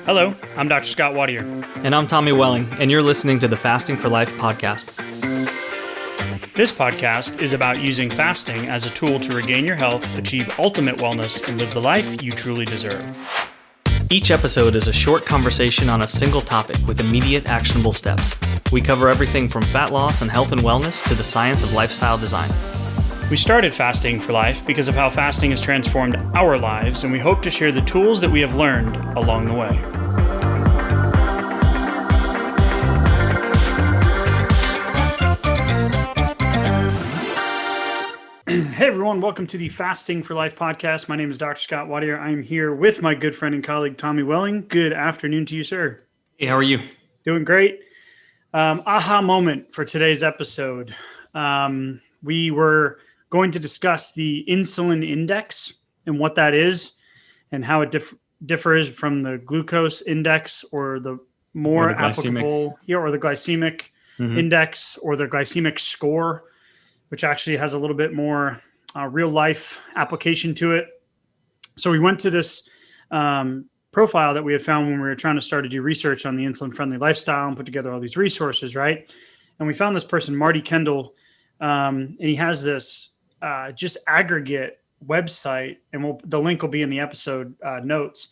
Hello, I'm Dr. Scott Wadier. And I'm Tommy Welling, and you're listening to the Fasting for Life podcast. This podcast is about using fasting as a tool to regain your health, achieve ultimate wellness, and live the life you truly deserve. Each episode is a short conversation on a single topic with immediate actionable steps. We cover everything from fat loss and health and wellness to the science of lifestyle design. We started Fasting for Life because of how fasting has transformed our lives, and we hope to share the tools that we have learned along the way. Hey everyone, welcome to the Fasting for Life podcast. My name is Dr. Scott Wadier. I'm here with my good friend and colleague, Tommy Welling. Good afternoon to you, sir. Hey, how are you? Doing great. Aha moment for today's episode. We were going to discuss the Insulin Index and what that is and how it differs from the glucose index or the more applicable here, or the glycemic index or the glycemic score, which actually has a little bit more real life application to it. So we went to this profile that we had found when we were trying to start to do research on the insulin friendly lifestyle and put together all these resources, right? And we found this person, Marty Kendall, and he has this just aggregate website, and the link will be in the episode notes,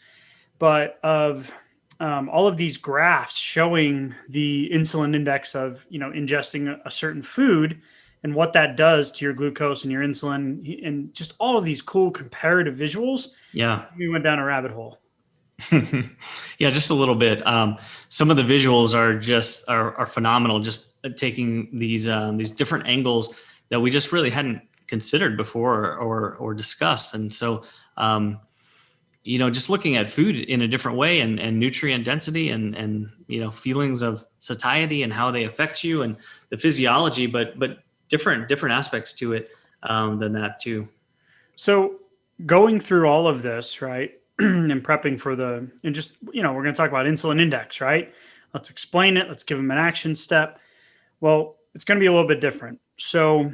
but of all of these graphs showing the insulin index of, ingesting a certain food and what that does to your glucose and your insulin, and just all of these cool comparative visuals. Yeah. We went down a rabbit hole. Yeah, just a little bit. Some of the visuals are phenomenal, just taking these different angles that we just really hadn't considered before or discussed. And so, just looking at food in a different way and nutrient density and feelings of satiety and how they affect you and the physiology, but different aspects to it than that too. So going through all of this, right, and prepping for we're going to talk about insulin index, right? Let's explain it. Let's give them an action step. Well, it's going to be a little bit different. So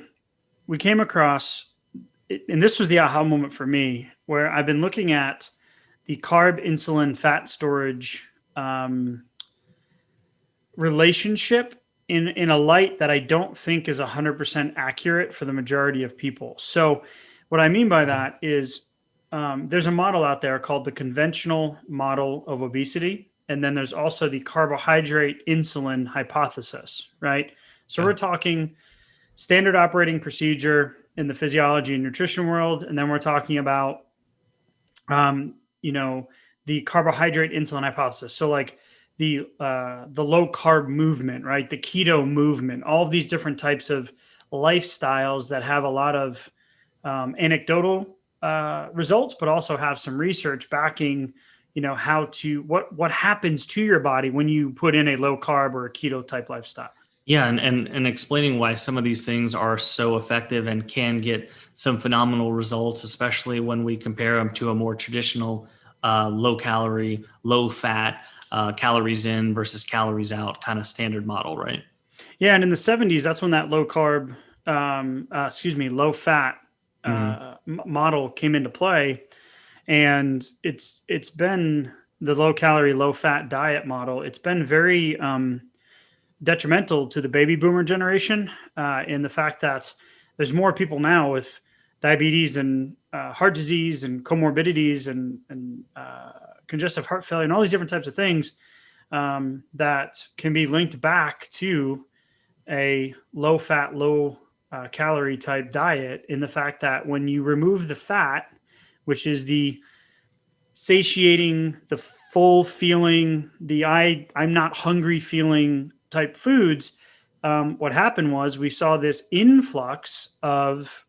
we came across, and this was the aha moment for me, where I've been looking at the carb insulin fat storage relationship in a light that I don't think is 100% accurate for the majority of people. So what I mean by that is there's a model out there called the conventional model of obesity. And then there's also the carbohydrate-insulin hypothesis, right? So we're talking standard operating procedure in the physiology and nutrition world. And then we're talking about, the carbohydrate-insulin hypothesis. So like the low carb movement, right? The keto movement, all of these different types of lifestyles that have a lot of anecdotal results, but also have some research backing, what happens to your body when you put in a low carb or a keto type lifestyle. Yeah, and explaining why some of these things are so effective and can get some phenomenal results, especially when we compare them to a more traditional low calorie, low fat, calories in versus calories out kind of standard model, right? Yeah, and in the 70s, that's when that low carb, low fat model came into play. And it's been the low calorie, low fat diet model. It's been very detrimental to the baby boomer generation in the fact that there's more people now with diabetes and heart disease and comorbidities and congestive heart failure and all these different types of things that can be linked back to a low fat, low calorie type diet, in the fact that when you remove the fat, which is the satiating, the full feeling, the I'm not hungry feeling type foods, what happened was we saw this influx of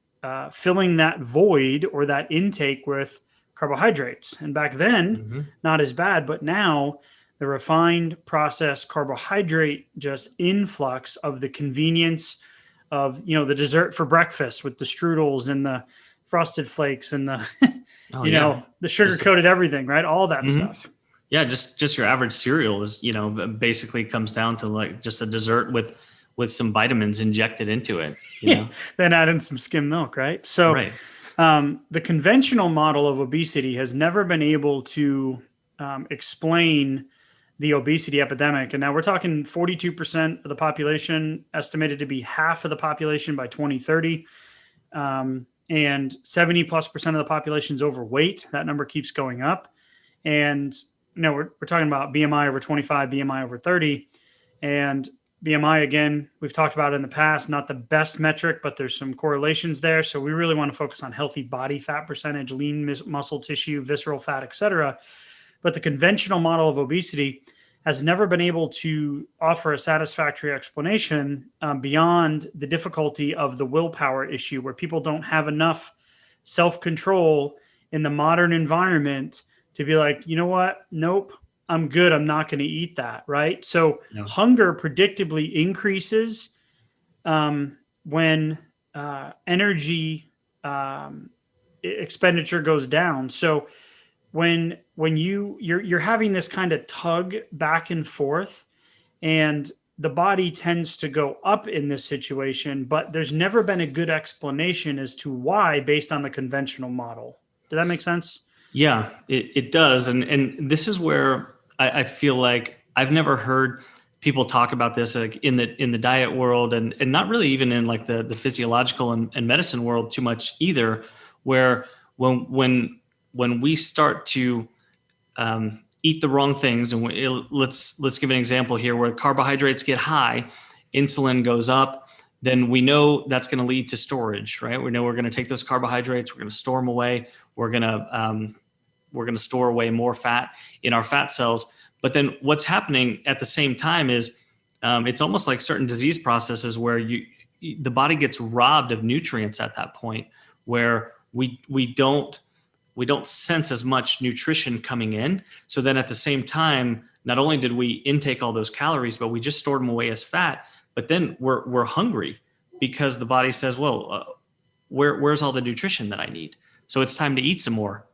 filling that void or that intake with carbohydrates. And back then, not as bad, but now the refined processed carbohydrate just influx of the convenience of, the dessert for breakfast with the strudels and the frosted flakes and the, the sugar coated everything, right? All that stuff. Yeah. Just your average cereal is, basically comes down to like just a dessert with some vitamins injected into it. Then add in some skim milk, right? So, right. The conventional model of obesity has never been able to explain the obesity epidemic. And now we're talking 42% of the population, estimated to be half of the population by 2030. And 70 plus percent of the population is overweight. That number keeps going up. And we're talking about BMI over 25, BMI over 30. And BMI, again, we've talked about it in the past, not the best metric, but there's some correlations there. So we really want to focus on healthy body fat percentage, lean muscle tissue, visceral fat, et cetera. But the conventional model of obesity has never been able to offer a satisfactory explanation beyond the difficulty of the willpower issue, where people don't have enough self-control in the modern environment to be like, you know what? Nope, I'm good. I'm not going to eat that. Right. So hunger predictably increases when energy expenditure goes down. So when you're having this kind of tug back and forth, and the body tends to go up in this situation, but there's never been a good explanation as to why based on the conventional model. Did that make sense? Yeah, it does. And this is where I feel like I've never heard people talk about this like in the diet world, and not really even in like the physiological and medicine world too much either, where when we start to eat the wrong things, and let's give an example here where carbohydrates get high, insulin goes up, then we know that's going to lead to storage, right? We know we're going to take those carbohydrates, we're going to store them away, we're going to store away more fat in our fat cells. But then what's happening at the same time is it's almost like certain disease processes where the body gets robbed of nutrients at that point, where we don't sense as much nutrition coming in. So then at the same time, not only did we intake all those calories, but we just stored them away as fat. But then we're hungry because the body says, well, where's all the nutrition that I need? So it's time to eat some more.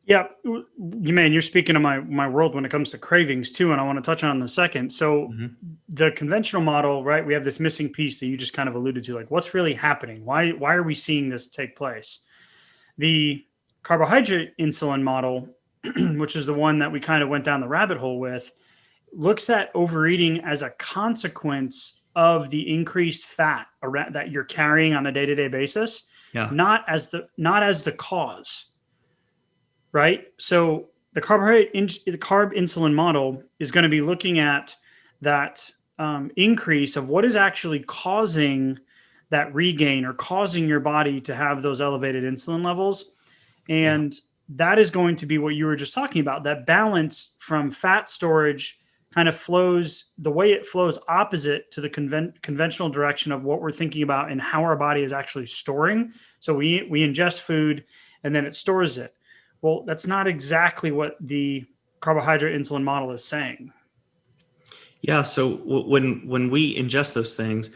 Yeah, you're speaking of my world when it comes to cravings too, and I want to touch on in a second. So the conventional model, right? We have this missing piece that you just kind of alluded to, like what's really happening? Why are we seeing this take place? The Carbohydrate-Insulin model, which is the one that we kind of went down the rabbit hole with, looks at overeating as a consequence of the increased fat that you're carrying on a day-to-day basis, not as the cause. Right? So the carb insulin model is going to be looking at that increase of what is actually causing that regain or causing your body to have those elevated insulin levels. And that is going to be what you were just talking about. That balance from fat storage kind of flows, the way it flows opposite to the conventional direction of what we're thinking about and how our body is actually storing. So we ingest food and then it stores it. Well, that's not exactly what the carbohydrate insulin model is saying. Yeah. So when we ingest those things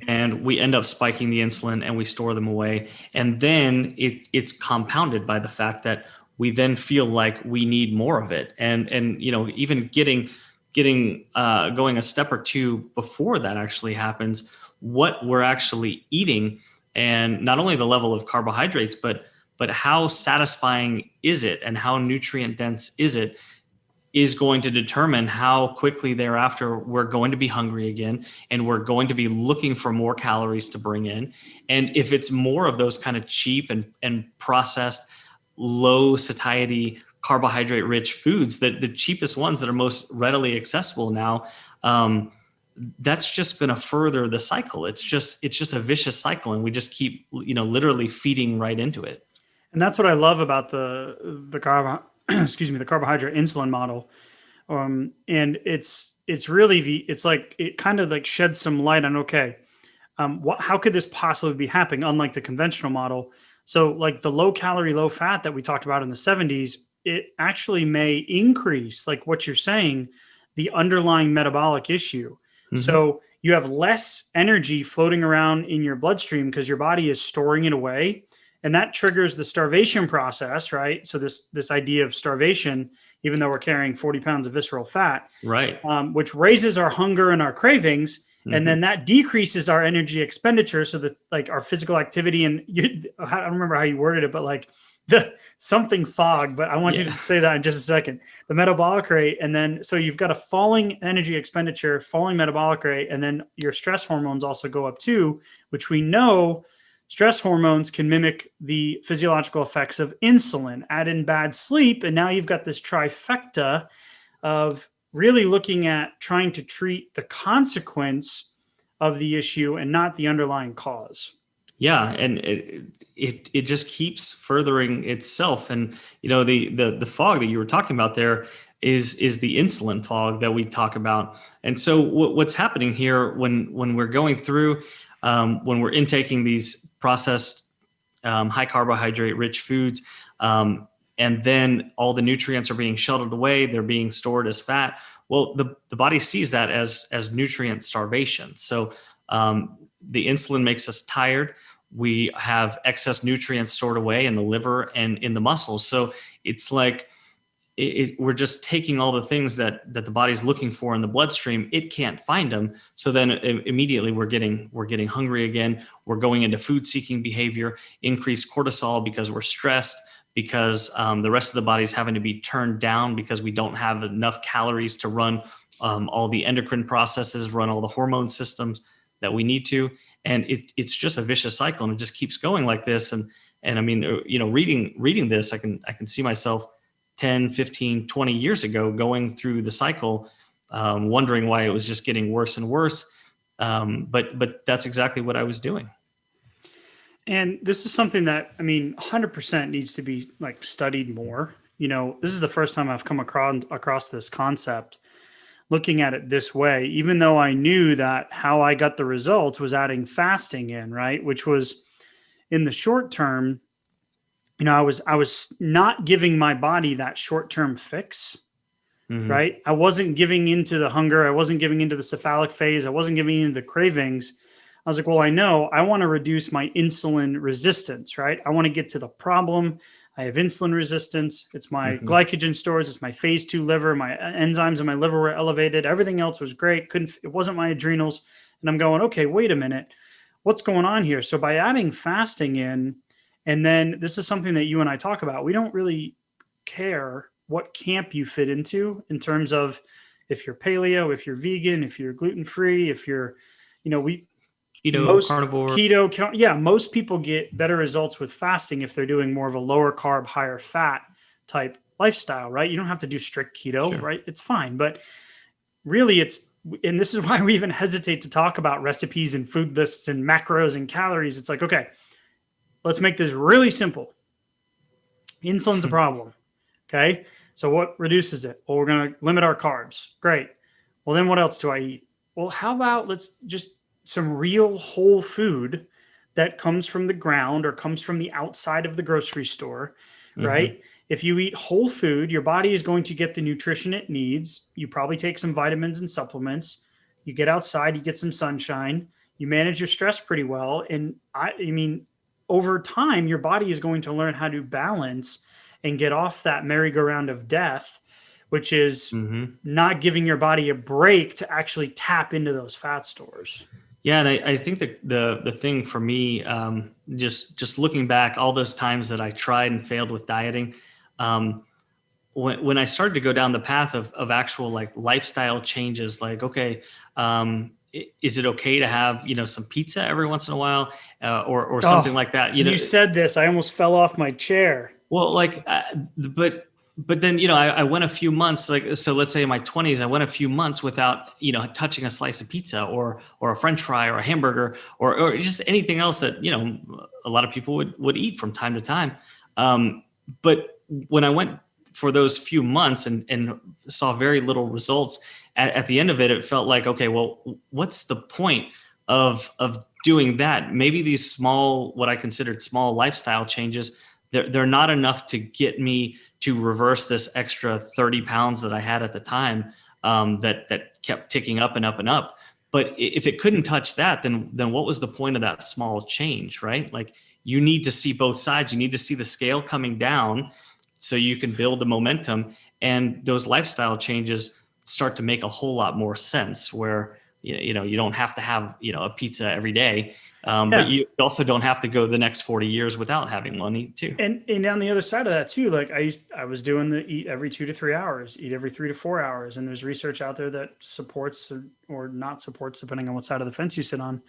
and we end up spiking the insulin and we store them away, and then it's compounded by the fact that we then feel like we need more of it. And even getting going a step or two before that actually happens, what we're actually eating, and not only the level of carbohydrates, but how satisfying is it and how nutrient dense is it, is going to determine how quickly thereafter we're going to be hungry again, and we're going to be looking for more calories to bring in. And if it's more of those kind of cheap and processed, low satiety, carbohydrate rich foods, that the cheapest ones that are most readily accessible now, that's just going to further the cycle. It's just a vicious cycle, and we just keep literally feeding right into it. And that's what I love about the carbohydrate insulin model. And it's really it kind of like sheds some light on, okay, how could this possibly be happening? Unlike the conventional model. So like the low calorie, low fat that we talked about in the 70s, it actually may increase, like what you're saying, the underlying metabolic issue. So you have less energy floating around in your bloodstream because your body is storing it away. And that triggers the starvation process, right? So this idea of starvation, even though we're carrying 40 pounds of visceral fat, right, which raises our hunger and our cravings. And then that decreases our energy expenditure. So that like our physical activity and I don't remember how you worded it, but like the something fog, but I want you to say that in just a second. The metabolic rate. And then, so you've got a falling energy expenditure, falling metabolic rate, and then your stress hormones also go up too, which we know stress hormones can mimic the physiological effects of insulin. Add in bad sleep, and now you've got this trifecta of really looking at trying to treat the consequence of the issue and not the underlying cause. Yeah, and it just keeps furthering itself. And the fog that you were talking about there is the insulin fog that we talk about. And so what's happening here when we're going through when we're intaking these processed high carbohydrate rich foods, and then all the nutrients are being shuttled away, they're being stored as fat. Well, the body sees that as nutrient starvation. So the insulin makes us tired. We have excess nutrients stored away in the liver and in the muscles. So it's like we're just taking all the things that the body's looking for in the bloodstream. It can't find them. So then immediately we're getting hungry again. We're going into food seeking behavior, increased cortisol because we're stressed, because the rest of the body's having to be turned down because we don't have enough calories to run all the endocrine processes, run all the hormone systems that we need to. And it's just a vicious cycle, and it just keeps going like this. And I mean, reading this, I can see myself 10, 15, 20 years ago going through the cycle, wondering why it was just getting worse and worse. But that's exactly what I was doing. And this is something that, I mean, 100% needs to be like studied more. This is the first time I've come across this concept, looking at it this way, even though I knew that how I got the results was adding fasting in, right? Which was in the short term, I was not giving my body that short-term fix, right? I wasn't giving into the hunger. I wasn't giving into the cephalic phase. I wasn't giving into the cravings. I was like, well, I know I want to reduce my insulin resistance, right? I want to get to the problem. I have insulin resistance. It's my glycogen stores. It's my phase 2 liver. My enzymes in my liver were elevated. Everything else was great. It wasn't my adrenals. And I'm going, okay, wait a minute. What's going on here? So by adding fasting in, and then this is something that you and I talk about, we don't really care what camp you fit into in terms of if you're paleo, if you're vegan, if you're gluten-free, if you're, keto, carnivore. Keto, most people get better results with fasting if they're doing more of a lower carb, higher fat type lifestyle, right? You don't have to do strict keto, sure, right? It's fine. But really and this is why we even hesitate to talk about recipes and food lists and macros and calories. It's like, okay, let's make this really simple. Insulin's a problem. Okay. So what reduces it? Well, we're going to limit our carbs. Great. Well, then what else do I eat? Well, how about let's just some real whole food that comes from the ground or comes from the outside of the grocery store, right? If you eat whole food, your body is going to get the nutrition it needs. You probably take some vitamins and supplements. You get outside, you get some sunshine, you manage your stress pretty well. And I mean, over time, your body is going to learn how to balance and get off that merry-go-round of death, which is not giving your body a break to actually tap into those fat stores. Yeah, and I think that the thing for me, just looking back, all those times that I tried and failed with dieting, when I started to go down the path of actual like lifestyle changes, like, okay, is it okay to have some pizza every once in a while, or something like that? You said this, I almost fell off my chair. Well, like, but then, I went a few months, so let's say in my 20s, I went a few months without, touching a slice of pizza or a French fry or a hamburger or just anything else that, a lot of people would eat from time to time. But when I went for those few months and saw very little results, at the end of it, it felt like, okay, well, what's the point of doing that? Maybe these small, what I considered small lifestyle changes, they're not enough to get me to reverse this extra 30 pounds that I had at the time, that kept ticking up and up and up. But if it couldn't touch that, then what was the point of that small change, right? Like, you need to see both sides. You need to see the scale coming down so you can build the momentum. And those lifestyle changes start to make a whole lot more sense, where you don't have to have, a pizza every day. But Yeah. you also don't have to go the next 40 years without having one too. And on the other side of that too, like I was doing the eat every 2 to 3 hours, eat every 3 to 4 hours, and there's research out there that supports or not supports, depending on what side of the fence you sit on,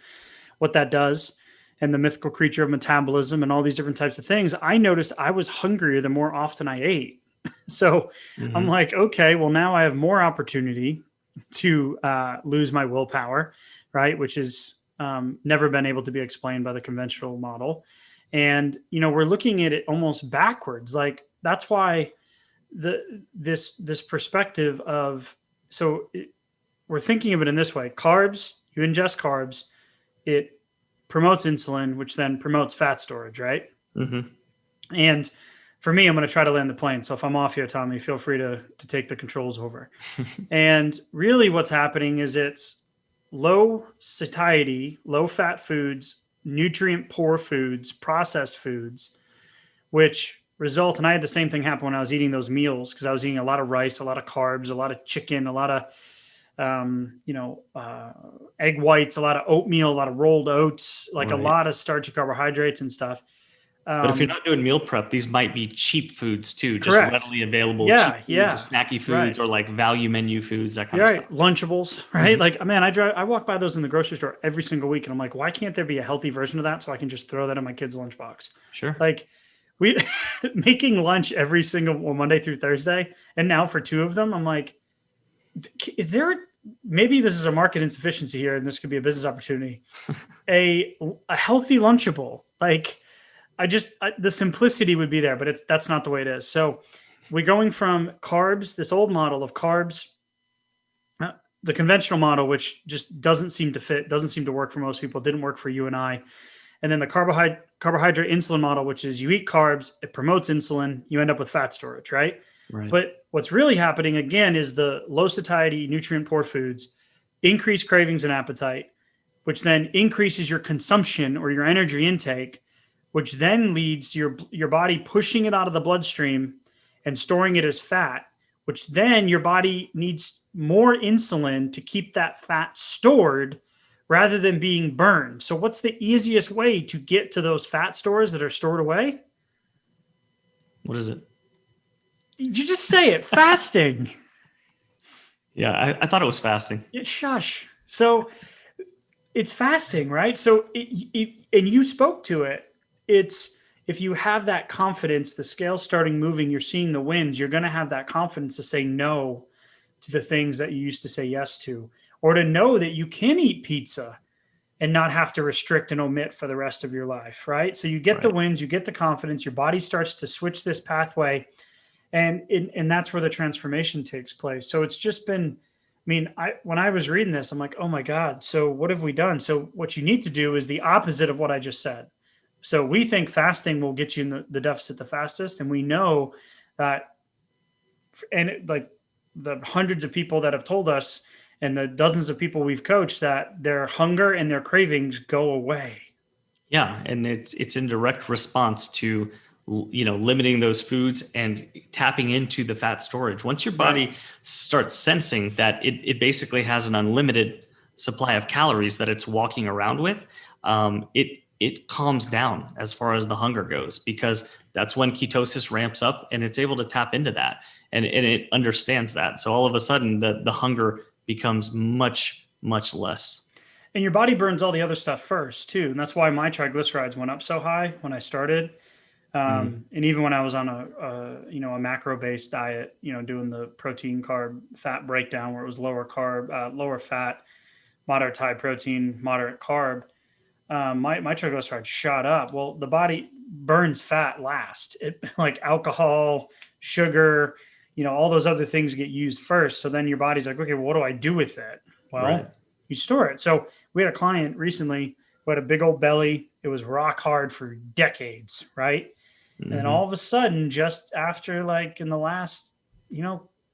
what that does, and the mythical creature of metabolism and all these different types of things. I noticed I was hungrier the more often I ate. So I'm Hmm. like, okay, well now I have more opportunity to lose my willpower, right? Which is never been able to be explained by the conventional model. And we're looking at it almost backwards. Like that's why this perspective of so it, we're thinking of it in this way: carbs, you ingest carbs, it promotes insulin, which then promotes fat storage, right? Hmm. And for me, I'm going to try to land the plane. So if I'm off here, Tommy, feel free to take the controls over. And really, what's happening is it's low satiety, low fat foods, nutrient poor foods, processed foods, which result. And I had the same thing happen when I was eating those meals because I was eating a lot of rice, a lot of carbs, a lot of chicken, a lot of egg whites, a lot of oatmeal, a lot of rolled oats, like a Right. lot of starchy carbohydrates and stuff. But if you're Um, not doing meal prep, these might be cheap foods too, just correct. readily available cheap Yeah, foods or yeah, snacky foods right. or like value menu foods, that kind You're of right. stuff. Lunchables, right? Hmm. Like, man, I walk by those in the grocery store every single week, and I'm like, why can't there be a healthy version of that so I can just throw that in my kid's lunchbox? Sure. Like, we making lunch every single Monday through Thursday, and now for two of them, I'm like, is there maybe this is a market insufficiency here, and this could be a business opportunity. A healthy lunchable, like the simplicity would be there, but that's not the way it is. So we're going from carbs, this old model of carbs, the conventional model, which just doesn't seem to fit, doesn't seem to work for most people, didn't work for you and I. And then the carbohydrate insulin model, which is you eat carbs, it promotes insulin, you end up with fat storage, right? Right. But what's really happening again is the low satiety, nutrient poor foods increase cravings and appetite, which then increases your consumption or your energy intake, which then leads to your body pushing it out of the bloodstream and storing it as fat, which then your body needs more insulin to keep that fat stored rather than being burned. So what's the easiest way to get to those fat stores that are stored away? What is it? You just say it, fasting. Yeah, I thought it was fasting. Shush. So it's fasting, right? So and you spoke to it. It's if you have that confidence, the scale's starting moving, you're seeing the wins, you're going to have that confidence to say no to the things that you used to say yes to, or to know that you can eat pizza and not have to restrict and omit for the rest of your life, right? So you get the Right. wins, you get the confidence, your body starts to switch this pathway, and that's where the transformation takes place. So it's just been, I mean, I when I was reading this, I'm like, oh my god. So what have we done? So what you need to do is the opposite of what I just said. So we think fasting will get you in the deficit the fastest, and we know that, like the hundreds of people that have told us, and the dozens of people we've coached, that their hunger and their cravings go away. Yeah, and it's in direct response to limiting those foods and tapping into the fat storage. Once your Right. body starts sensing that it basically has an unlimited supply of calories that it's walking around with, it calms down as far as the hunger goes, because that's when ketosis ramps up and it's able to tap into that, and it understands that. So all of a sudden the hunger becomes much less. And your body burns all the other stuff first too, and that's why my triglycerides went up so high when I started. Mhm. And even when I was on a macro based diet, doing the protein carb fat breakdown where it was lower carb, lower fat, moderate high protein, moderate carb, my triglycerides shot up. Well, the body burns fat last. It like alcohol, sugar, all those other things get used first. So then your body's like, okay, well, what do I do with it? Right. Well, you store it. So we had a client recently who had a big old belly. It was rock hard for decades, right? And then all Hmm. of a sudden, just after like in the last,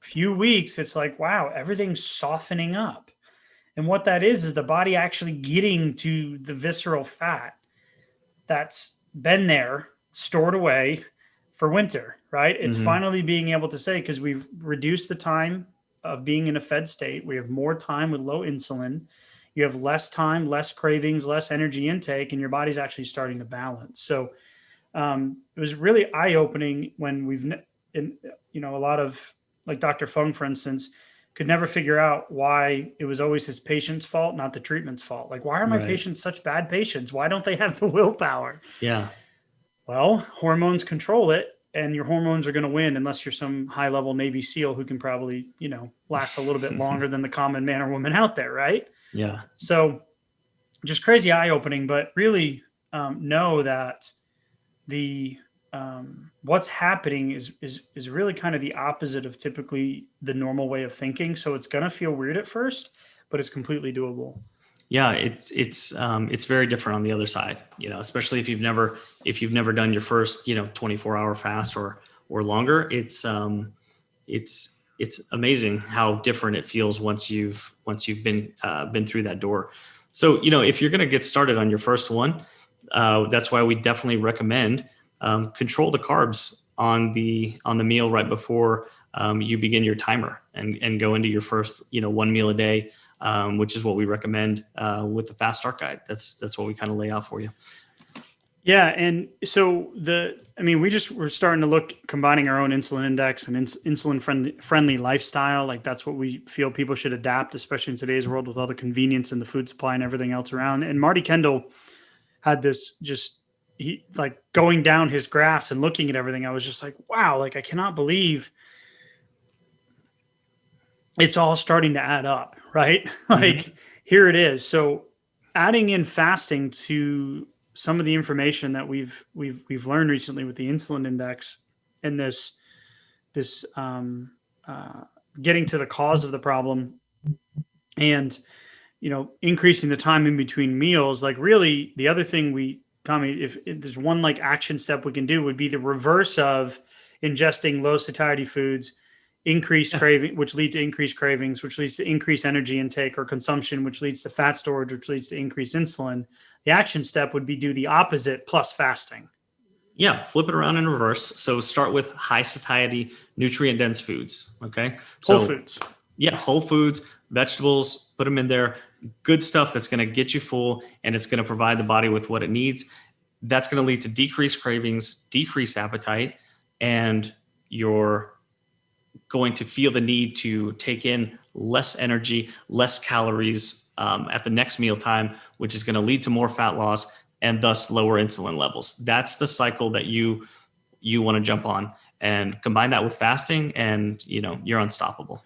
few weeks, it's like, wow, everything's softening up. And what that is the body actually getting to the visceral fat that's been there, stored away for winter, right? It's Hmm. finally being able to say, because we've reduced the time of being in a fed state, we have more time with low insulin. you have less time, less cravings, less energy intake, and your body's actually starting to balance. So it was really eye-opening when a lot of, like Dr. Fung, for instance, could never figure out why it was always his patient's fault, not the treatment's fault. Like, why are my Right. patients such bad patients? Why don't they have the willpower? Yeah. Well, hormones control it, and your hormones are going to win unless you're some high-level Navy SEAL who can probably, last a little bit longer than the common man or woman out there, right? Yeah. So just crazy eye-opening, but really know that the what's happening is really kind of the opposite of typically the normal way of thinking. So it's going to feel weird at first, but it's completely doable. Yeah, it's very different on the other side, especially if you've never done your first 24-hour fast or longer. It's amazing how different it feels once you've been through that door. So if you're going to get started on your first one, that's why we definitely recommend control the carbs on the meal right before you begin your timer and go into your first 1 meal a day. Which is what we recommend with the Fast Start Guide. That's what we kind of lay out for you. Yeah, and so we're starting to look combining our own insulin index and insulin friendly lifestyle. Like that's what we feel people should adapt, especially in today's world with all the convenience and the food supply and everything else around. And Marty Kendall had this he like going down his graphs and looking at everything. I was just like, wow, like I cannot believe it's all starting to add up, right? Like here it is. So adding in fasting to some of the information that we've learned recently with the insulin index and this getting to the cause of the problem and, increasing the time in between meals, like really the other thing Tommy, if there's one like action step we can do would be the reverse of ingesting low satiety foods, increased craving, which leads to increased cravings, which leads to increased energy intake or consumption, which leads to fat storage, which leads to increased insulin. The action step would be do the opposite plus fasting. Yeah, flip it around in reverse. So start with high satiety, nutrient dense foods. Okay. Whole foods. Yeah, whole foods, vegetables, put them in there. Good stuff that's going to get you full and it's going to provide the body with what it needs. That's going to lead to decreased cravings, decreased appetite, and you're going to feel the need to take in less energy, less calories at the next meal time, which is going to lead to more fat loss and thus lower insulin levels. That's the cycle that you want to jump on, and combine that with fasting and you're unstoppable.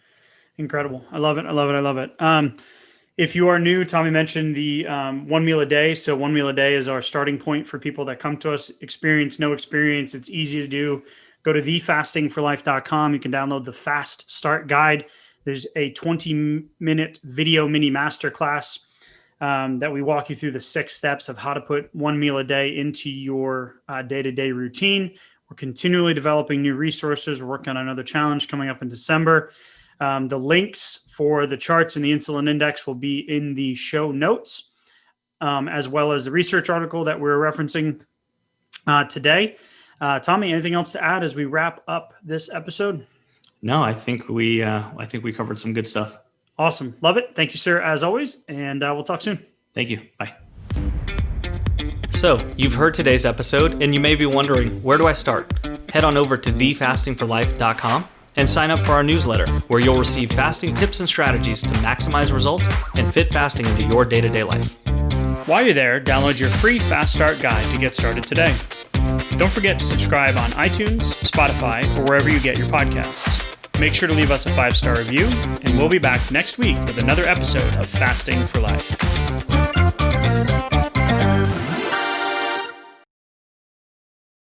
Incredible. I love it. If you are new, Tommy mentioned the 1 meal a day. So 1 meal a day is our starting point for people that come to us, experience, no experience. It's easy to do. Go to thefastingforlife.com. You can download the Fast Start Guide. There's a 20-minute video mini masterclass that we walk you through the 6 steps of how to put 1 meal a day into your day-to-day routine. We're continually developing new resources. We're working on another challenge coming up in December. The links for the charts and the insulin index will be in the show notes, as well as the research article that we're referencing today. Tommy, anything else to add as we wrap up this episode? No, I think we covered some good stuff. Awesome. Love it. Thank you, sir, as always. And we'll talk soon. Thank you. Bye. So you've heard today's episode and you may be wondering, where do I start? Head on over to thefastingforlife.com and sign up for our newsletter, where you'll receive fasting tips and strategies to maximize results and fit fasting into your day-to-day life. While you're there, download your free Fast Start Guide to get started today. Don't forget to subscribe on iTunes, Spotify, or wherever you get your podcasts. Make sure to leave us a 5-star review, and we'll be back next week with another episode of Fasting for Life.